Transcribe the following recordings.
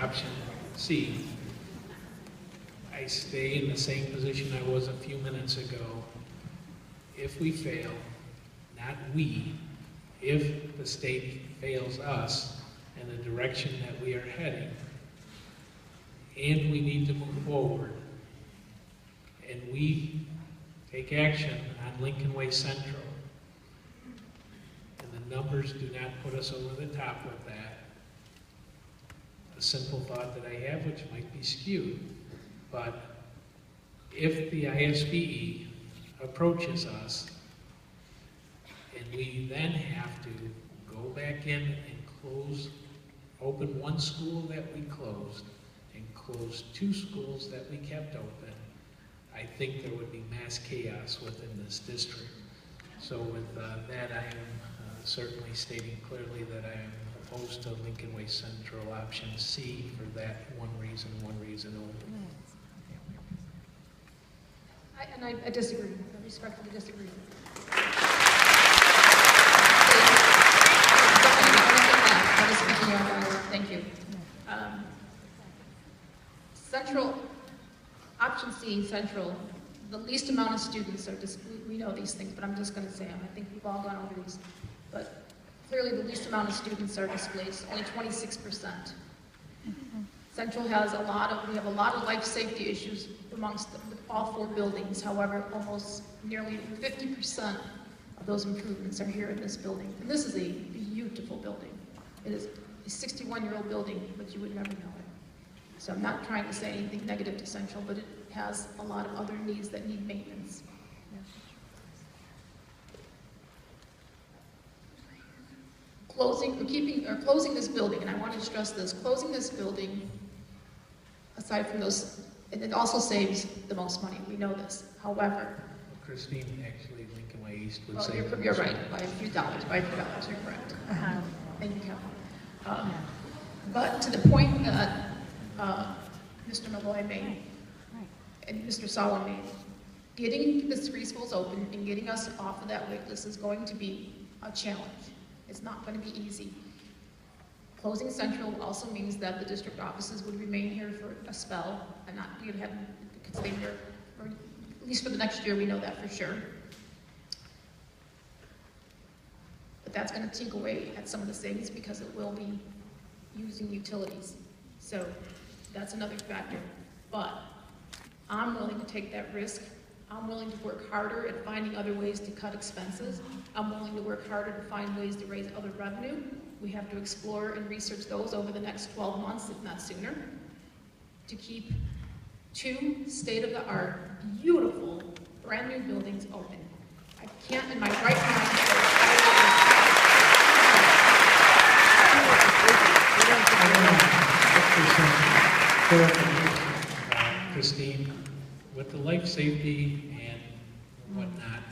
option C, I stay in the same position I was a few minutes ago. If we fail, not we, if the state fails us in the direction that we are heading, and we need to move forward, and we take action on Lincoln Way Central, and the numbers do not put us over the top with that, a simple thought that I have, which might be skewed, but if the ISBE approaches us, and we then have to go back in and open one school that we closed, and close 2 schools that we kept open, I think there would be mass chaos within this district. So with that, I am certainly stating clearly that I am opposed to Lincoln Way Central option C for that one reason only. I disagree. I respectfully disagree. Thank you. Central, option C, Central, the least amount of students are we know these things, but I'm just going to say them. I think we've all gone over these. But clearly the least amount of students are displaced, only 26%. Central has we have a lot of life safety issues amongst all 4 buildings. However, almost nearly 50% of those improvements are here in this building. And this is a beautiful building. It is a 61-year-old building, but you would never know it. So I'm not trying to say anything negative to Central, but it has a lot of other needs that need maintenance. Closing this building, and I want to stress this, closing this building, aside from those, and it also saves the most money. We know this. However, Christine, actually, Lincoln Way East would well, say you're right, by a few dollars, you're correct. Thank you, Kevin. But to the point that Mr. Malloy made, and Mr. Sala made, getting the 3 schools open and getting us off of that wait list is going to be a challenge. It's not going to be easy. Closing Central also means that the district offices would remain here for a spell, and not be able to have them stay here, or at least for the next year, we know that for sure. But that's going to take away at some of the savings because it will be using utilities. So that's another factor. But I'm willing to take that risk. I'm willing to work harder at finding other ways to cut expenses. I'm willing to work harder to find ways to raise other revenue. We have to explore and research those over the next 12 months, if not sooner, to keep 2 state-of-the-art, beautiful, brand new buildings open. I can't in my right mind say, Christine, with the life safety and whatnot,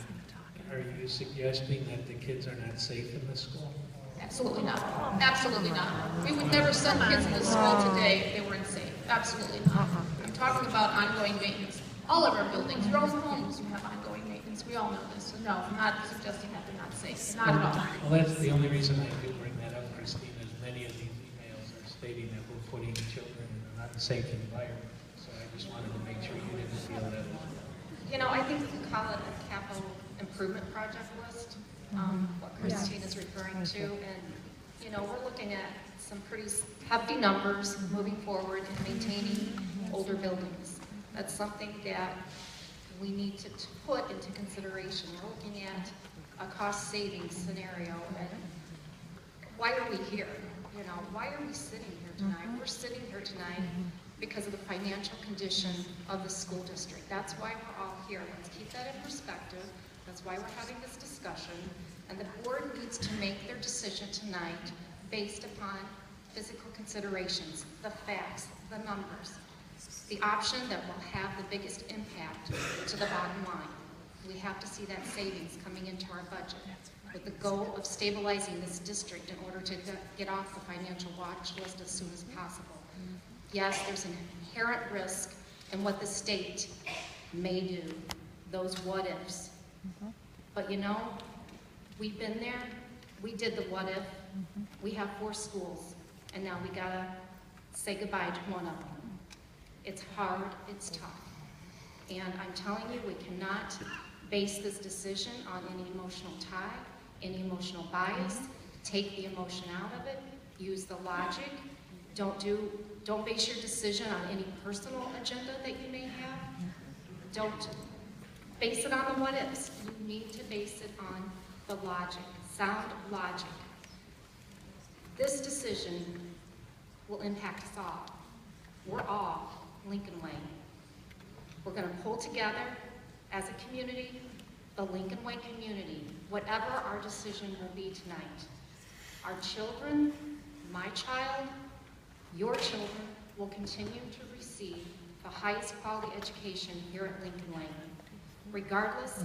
are you suggesting that the kids are not safe in the school? Absolutely not. Absolutely not. We would never send kids to school today if they weren't safe. Absolutely not. I'm talking about ongoing maintenance. All of our buildings, your own homes, you have ongoing maintenance. We all know this. So no, I'm not suggesting that they're not safe. Not at all. Well, that's the only reason I do bring that up, Christine, is many of these emails are stating that we're putting children in an unsafe environment. So I just wanted to make sure you didn't feel that. You know, I think we call it a capital improvement project list, what Christine is referring to, and you know, we're looking at some pretty hefty numbers moving forward in maintaining older buildings. That's something that we need to put into consideration. We're looking at a cost savings scenario, and why are we here? You know, why are we sitting here tonight? We're sitting here tonight because of the financial condition of the school district. That's why we're all here. Let's keep that in perspective. That's why we're having this discussion. And the board needs to make their decision tonight based upon physical considerations, the facts, the numbers, the option that will have the biggest impact to the bottom line. We have to see that savings coming into our budget with the goal of stabilizing this district in order to get off the financial watch list as soon as possible. Yes, there's an inherent risk in what the state may do, those what-ifs. But you know, we've been there, we did the what-if, we have 4 schools, and now we gotta say goodbye to one of them. It's hard, it's tough. And I'm telling you, we cannot base this decision on any emotional tie, any emotional bias. Take the emotion out of it, use the logic. Don't base your decision on any personal agenda that you may have. Don't base it on the what ifs. You need to base it on the logic, sound logic. This decision will impact us all. We're all Lincoln Way. We're going to pull together as a community, the Lincoln Way community, whatever our decision will be tonight. Our children, my child, your children will continue to receive the highest quality education here at Lincoln Way, regardless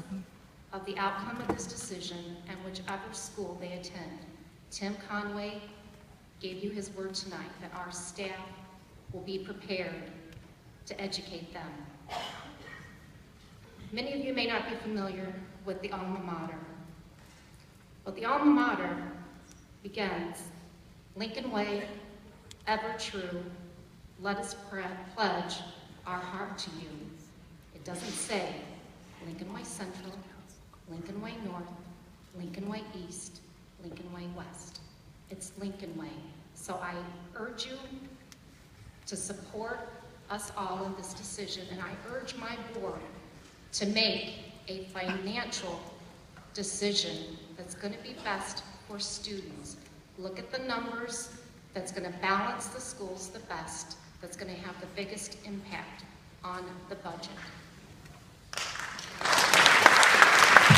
of the outcome of this decision and whichever school they attend. Tim Conway gave you his word tonight that our staff will be prepared to educate them. Many of you may not be familiar with the alma mater, but the alma mater begins, Lincoln Way, ever true, let us pledge our heart to you. It doesn't say Lincoln Way Central, Lincoln Way North, Lincoln Way East, Lincoln Way West. It's Lincoln Way. So I urge you to support us all in this decision, and I urge my board to make a financial decision that's going to be best for students. Look at the numbers that's going to balance the schools the best, that's going to have the biggest impact on the budget.